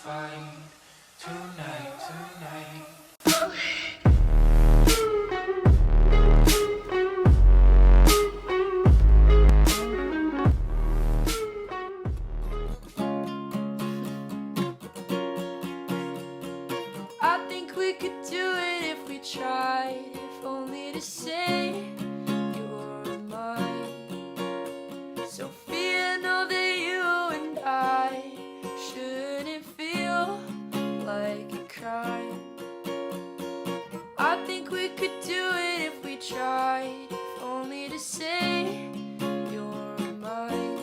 fight tonight. I think we could do it if we tried, if only to say you're mine. Sophia, know that you and I shouldn't feel like a crime. I think we could do it if we tried, if only to say you're mine.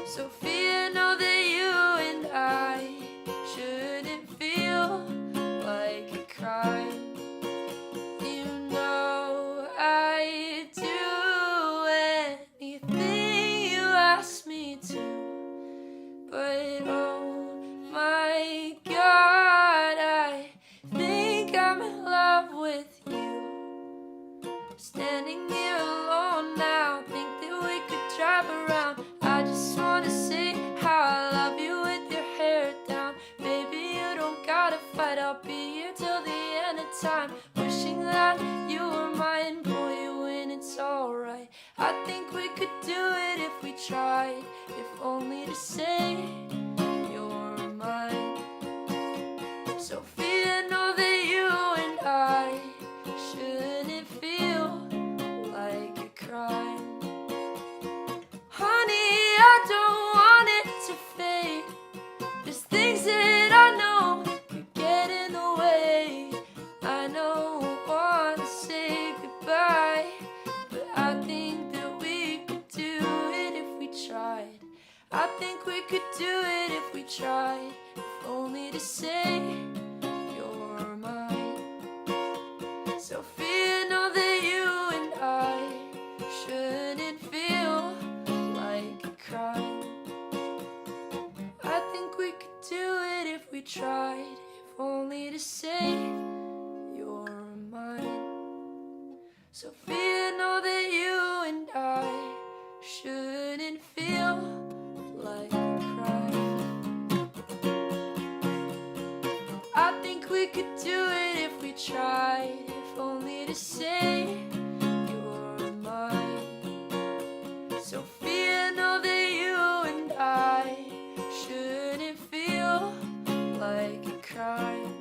Sophia, know that you and I shouldn't feel like a crime. You know I'd do anything you ask me to, but oh my God, I think I'm in love with you. Standing here alone now, think that we could drive around. I just wanna say how I love you with your hair down. Baby, you don't gotta fight, I'll be here till the end of time. Wishing that you were mine, pull you in, it's alright. I think we could do it if we tried, if only to say you're mine. Sophia, know that you and I shouldn't feel like a crime. Honey, I don't want it to fade. There's things that I know could get in the way. I don't want to say goodbye, but I think that we could do it if we tried. I think we could do it if we tried, if only to say you're mine. Sophia, know that you and I shouldn't feel like a crime. I think we could do it if we tried, if only to say you're mine. Sophia, know that you and I shouldn't feel like a crime. I think we could do it if we tried, if only to say you're mine. Sophia, know that you and I shouldn't feel like a crime.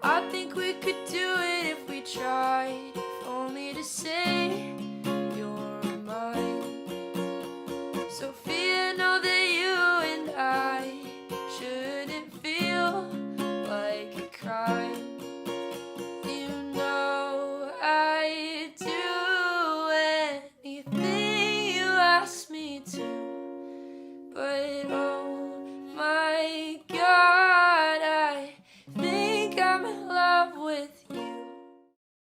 I think we could